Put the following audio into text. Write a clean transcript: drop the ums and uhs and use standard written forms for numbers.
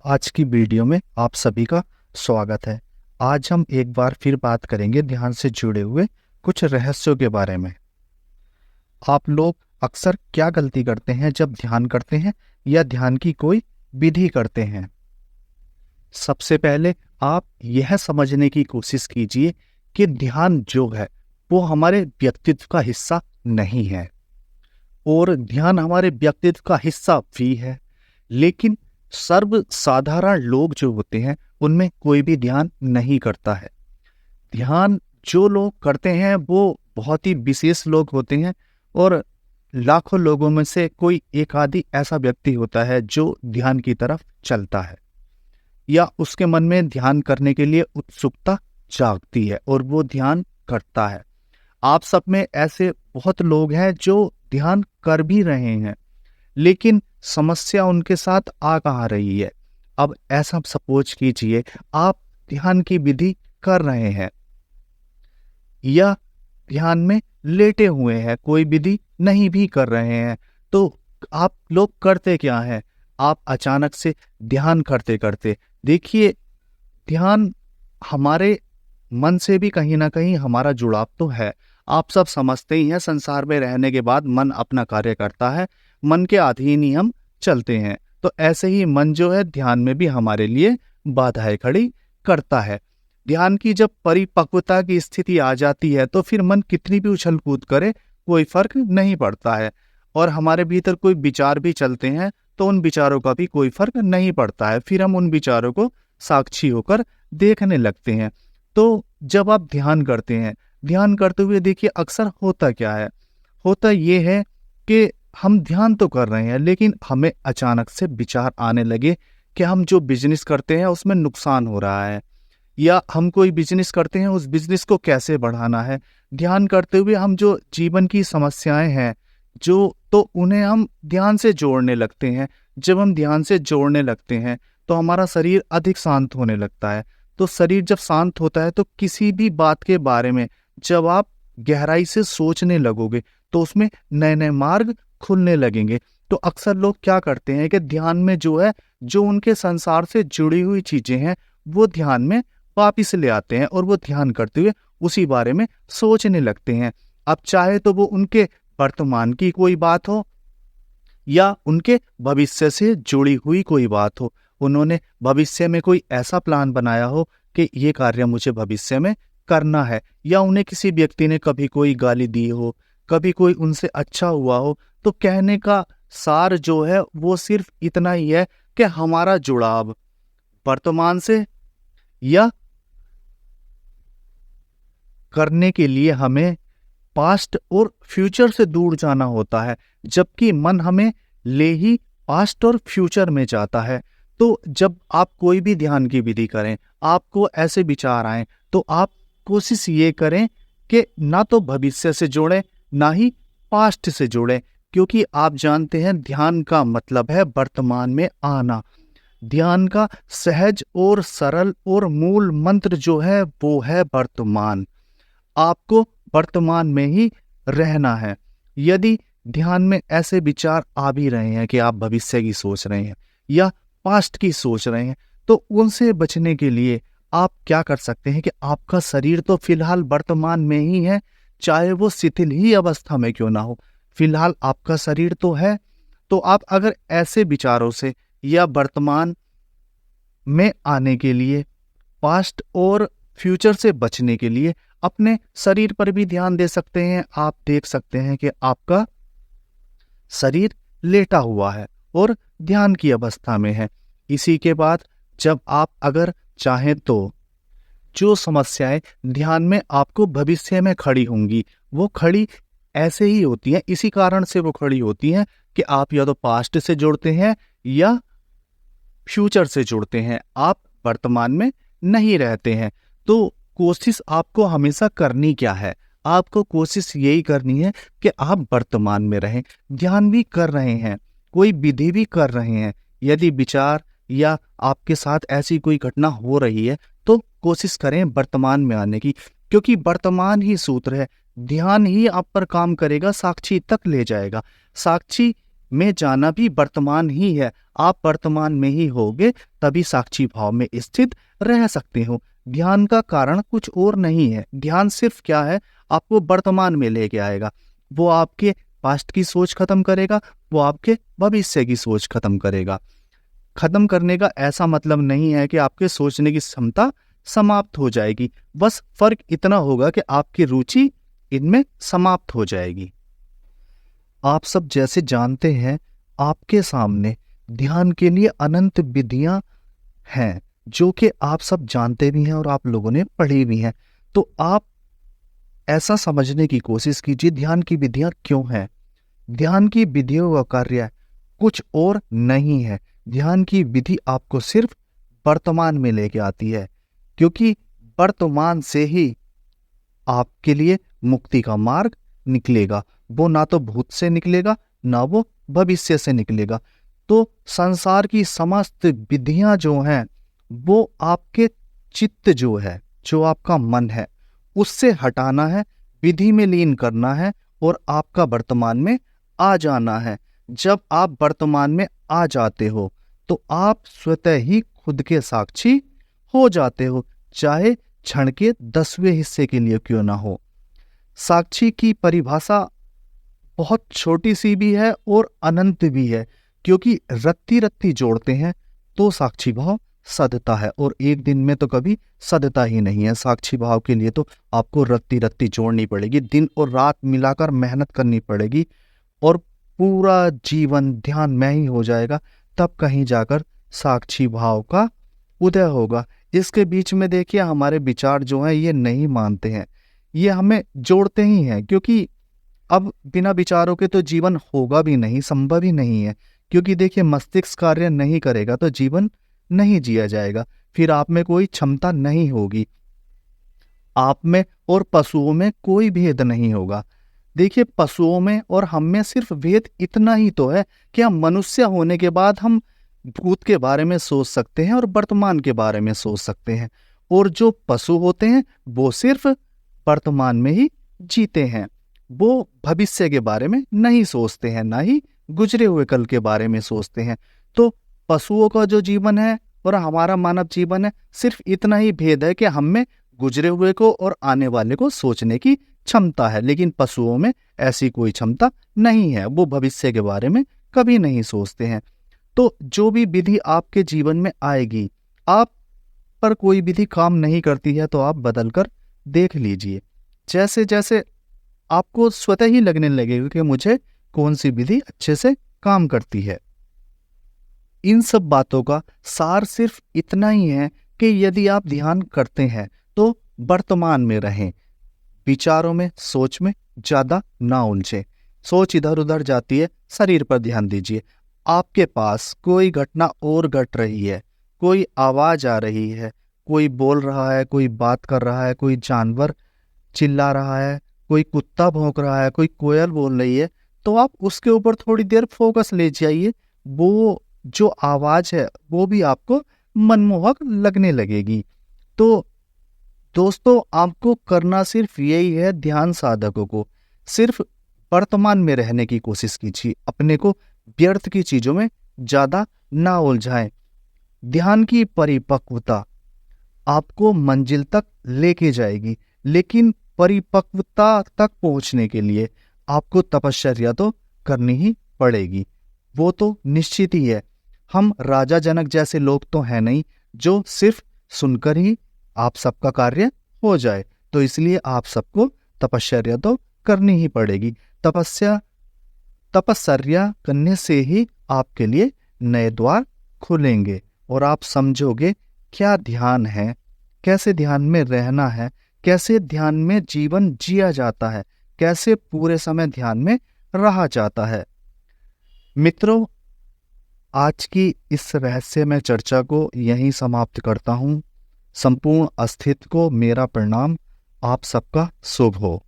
आज की वीडियो में आप सभी का स्वागत है। आज हम एक बार फिर बात करेंगे ध्यान से जुड़े हुए कुछ रहस्यों के बारे में। आप लोग अक्सर क्या गलती करते हैं जब ध्यान करते हैं या ध्यान की कोई विधि करते हैं? सबसे पहले आप यह समझने की कोशिश कीजिए कि ध्यान जो है वो हमारे व्यक्तित्व का हिस्सा नहीं है, और ध्यान हमारे व्यक्तित्व का हिस्सा भी है, लेकिन सर्वसाधारण लोग जो होते हैं उनमें कोई भी ध्यान नहीं करता है। ध्यान जो लोग करते हैं वो बहुत ही विशेष लोग होते हैं, और लाखों लोगों में से कोई एक आदि ऐसा व्यक्ति होता है जो ध्यान की तरफ चलता है, या उसके मन में ध्यान करने के लिए उत्सुकता जागती है और वो ध्यान करता है। आप सब में ऐसे बहुत लोग हैं जो ध्यान कर भी रहे हैं, लेकिन समस्या उनके साथ आ कहाँ रही है। अब ऐसा सपोज कीजिए आप ध्यान की विधि कर रहे हैं या ध्यान में लेटे हुए हैं, कोई विधि नहीं भी कर रहे हैं, तो आप लोग करते क्या हैं? आप अचानक से ध्यान करते करते देखिए, ध्यान हमारे मन से भी कहीं ना कहीं हमारा जुड़ाव तो है। आप सब समझते ही हैं, संसार में रहने के बाद मन अपना कार्य करता है, मन के अधीन ही हम चलते हैं। तो ऐसे ही मन जो है ध्यान में भी हमारे लिए बाधाएं खड़ी करता है। ध्यान की जब परिपक्वता की स्थिति आ जाती है तो फिर मन कितनी भी उछल कूद करे कोई फर्क नहीं पड़ता है, और हमारे भीतर कोई विचार भी चलते हैं तो उन विचारों का भी कोई फर्क नहीं पड़ता है। फिर हम उन विचारों को साक्षी होकर देखने लगते हैं। तो जब आप ध्यान करते हैं, ध्यान करते हुए देखिए अक्सर होता क्या है, होता ये है कि हम ध्यान तो कर रहे हैं लेकिन हमें अचानक से विचार आने लगे कि हम जो बिजनेस करते हैं उसमें नुकसान हो रहा है, या हम कोई बिजनेस करते हैं उस बिजनेस को कैसे बढ़ाना है। ध्यान करते हुए हम जो जीवन की समस्याएं हैं जो, तो उन्हें हम ध्यान से जोड़ने लगते हैं। जब हम ध्यान से जोड़ने लगते हैं तो हमारा शरीर अधिक शांत होने लगता है। तो शरीर जब शांत होता है तो किसी भी बात के बारे में जब आप गहराई से सोचने लगोगे तो उसमें नए नए मार्ग खुलने लगेंगे। तो अक्सर लोग क्या करते हैं कि ध्यान में जो है, जो उनके संसार से जुड़ी हुई चीजें हैं वो ध्यान में वापिस ले आते हैं, और वो ध्यान करते हुए उसी बारे में सोचने लगते हैं। अब चाहे तो वो उनके वर्तमान की कोई बात हो या उनके भविष्य से जुड़ी हुई कोई बात हो, उन्होंने भविष्य में कोई ऐसा प्लान बनाया हो कि ये कार्य मुझे भविष्य में करना है, या उन्हें किसी व्यक्ति ने कभी कोई गाली दी हो, कभी कोई उनसे अच्छा हुआ हो। तो कहने का सार जो है वो सिर्फ इतना ही है कि हमारा जुड़ाव वर्तमान से या करने के लिए हमें पास्ट और फ्यूचर से दूर जाना होता है, जबकि मन हमें ले ही पास्ट और फ्यूचर में जाता है। तो जब आप कोई भी ध्यान की विधि करें, आपको ऐसे विचार आए, तो आप कोशिश ये करें कि ना तो भविष्य से जोड़ें ना ही पास्ट से जोड़ें, क्योंकि आप जानते हैं ध्यान का मतलब है वर्तमान में आना। ध्यान का सहज और सरल और मूल मंत्र जो है वो है वर्तमान। आपको वर्तमान में ही रहना है। यदि ध्यान में ऐसे विचार आ भी रहे हैं कि आप भविष्य की सोच रहे हैं या पास्ट की सोच रहे हैं, तो उनसे बचने के लिए आप क्या कर सकते हैं कि आपका शरीर तो फिलहाल वर्तमान में ही है, चाहे वो शिथिल ही अवस्था में क्यों ना हो, फिलहाल आपका शरीर तो है। तो आप अगर ऐसे विचारों से या वर्तमान में आने के लिए, पास्ट और फ्यूचर से बचने के लिए अपने शरीर पर भी ध्यान दे सकते हैं। आप देख सकते हैं कि आपका शरीर लेटा हुआ है और ध्यान की अवस्था में है। इसी के बाद जब आप अगर चाहें तो जो समस्याएं ध्यान में आपको भविष्य में खड़ी होंगी, वो खड़ी ऐसे ही होती हैं, इसी कारण से वो खड़ी होती हैं कि आप या तो पास्ट से जुड़ते हैं या फ्यूचर से जुड़ते हैं, आप वर्तमान में नहीं रहते हैं। तो कोशिश आपको हमेशा करनी क्या है? आपको कोशिश यही करनी है कि आप वर्तमान में रहें। ध्यान भी कर रहे हैं, कोई विधि भी कर रहे हैं, यदि विचार या आपके साथ ऐसी कोई घटना हो रही है तो कोशिश करें वर्तमान में आने की, क्योंकि वर्तमान ही सूत्र है। ध्यान ही आप पर काम करेगा, साक्षी तक ले जाएगा। साक्षी में जाना भी वर्तमान ही है। आप वर्तमान में ही होगे तभी साक्षी भाव में स्थित रह सकते हो। ध्यान का कारण कुछ और नहीं है। ध्यान सिर्फ क्या है, आपको वर्तमान में लेके आएगा। वो आपके पास्ट की सोच खत्म करेगा, वो आपके भविष्य की सोच खत्म करेगा। खत्म करने का ऐसा मतलब नहीं है कि आपके सोचने की क्षमता समाप्त हो जाएगी, बस फर्क इतना होगा कि आपकी रुचि इनमें समाप्त हो जाएगी। आप सब जैसे जानते हैं, आपके सामने ध्यान के लिए अनंत विधियां हैं, जो कि आप सब जानते भी हैं और आप लोगों ने पढ़ी भी हैं। तो आप ऐसा समझने की कोशिश कीजिए, ध्यान की विधियां क्यों हैं। ध्यान की विधियों का कार्य कुछ और नहीं है। ध्यान की विधि आपको सिर्फ वर्तमान में लेके आती है, क्योंकि वर्तमान से ही आपके लिए मुक्ति का मार्ग निकलेगा। वो ना तो भूत से निकलेगा, ना वो भविष्य से निकलेगा। तो संसार की समस्त विधियां जो हैं, वो आपके चित्त जो है, जो आपका मन है, उससे हटाना है, विधि में लीन करना है और आपका वर्तमान में आ जाना है। जब आप वर्तमान में आ जाते हो तो आप स्वतः ही खुद के साक्षी हो जाते हो, चाहे क्षण के 10वें हिस्से के लिए क्यों ना हो। साक्षी की परिभाषा बहुत छोटी सी भी है और अनंत भी है, क्योंकि रत्ती रत्ती जोड़ते हैं तो साक्षी भाव सदता है, और एक दिन में तो कभी सदता ही नहीं है। साक्षी भाव के लिए तो आपको रत्ती रत्ती जोड़नी पड़ेगी, दिन और रात मिलाकर मेहनत करनी पड़ेगी, और पूरा जीवन ध्यान में ही हो जाएगा, तब कहीं जाकर साक्षी भाव का उदय होगा। इसके बीच में देखिए, हमारे विचार जो हैं ये नहीं मानते हैं, ये हमें जोड़ते ही हैं, क्योंकि अब बिना विचारों के तो जीवन होगा भी नहीं, संभव ही नहीं है। क्योंकि देखिए, मस्तिष्क कार्य नहीं करेगा तो जीवन नहीं जिया जाएगा, फिर आप में कोई क्षमता नहीं होगी। आप में और पशुओं में कोई भेद नहीं होगा। देखिए, पशुओं में और हम में सिर्फ भेद इतना ही तो है कि हम मनुष्य होने के बाद हम भूत के बारे में सोच सकते हैं और वर्तमान के बारे में सोच सकते हैं, और जो पशु होते हैं वो सिर्फ वर्तमान में ही जीते हैं। वो भविष्य के बारे में नहीं सोचते हैं, ना ही गुजरे हुए कल के बारे में सोचते हैं। तो पशुओं का जो जीवन है और हमारा मानव जीवन है, सिर्फ इतना ही भेद है कि हम में गुजरे हुए को और आने वाले को सोचने की क्षमता है, लेकिन पशुओं में ऐसी कोई क्षमता नहीं है। वो भविष्य के बारे में कभी नहीं सोचते हैं। तो जो भी विधि आपके जीवन में आएगी, आप पर कोई विधि काम नहीं करती है तो आप बदल कर देख लीजिए। जैसे जैसे आपको स्वतः ही लगने लगेगा कि मुझे कौन सी विधि अच्छे से काम करती है। इन सब बातों का सार सिर्फ इतना ही है कि यदि आप ध्यान करते हैं तो वर्तमान में रहें, विचारों में, सोच में ज्यादा ना उलझे। सोच इधर उधर जाती है, शरीर पर ध्यान दीजिए। आपके पास कोई घटना और घट रही है, कोई आवाज आ रही है, कोई बोल रहा है, कोई बात कर रहा है, कोई जानवर चिल्ला रहा है, कोई कुत्ता भौंक रहा है, कोई कोयल बोल रही है, तो आप उसके ऊपर थोड़ी देर फोकस ले जाइए। वो जो आवाज है वो भी आपको मनमोहक लगने लगेगी। तो दोस्तों, आपको करना सिर्फ यही है, ध्यान साधकों को सिर्फ वर्तमान में रहने की कोशिश कीजिए। अपने को व्यर्थ की चीजों में ज्यादा ना उलझाएं। ध्यान की परिपक्वता आपको मंजिल तक लेके जाएगी, लेकिन परिपक्वता तक पहुंचने के लिए आपको तपश्चर्या तो करनी ही पड़ेगी। वो तो निश्चित ही है। हम राजा जनक जैसे लोग तो हैं नहीं जो सिर्फ सुनकर ही आप सबका कार्य हो जाए। तो इसलिए आप सबको तपश्चर्या तो करनी ही पड़ेगी। तपश्चर्या करने से ही आपके लिए नए द्वार खुलेंगे और आप समझोगे क्या ध्यान है, कैसे ध्यान में रहना है, कैसे ध्यान में जीवन जिया जाता है, कैसे पूरे समय ध्यान में रहा जाता है। मित्रों, आज की इस रहस्यमय चर्चा को यहीं समाप्त करता हूँ। संपूर्ण अस्तित्व को मेरा प्रणाम। आप सबका शुभ हो।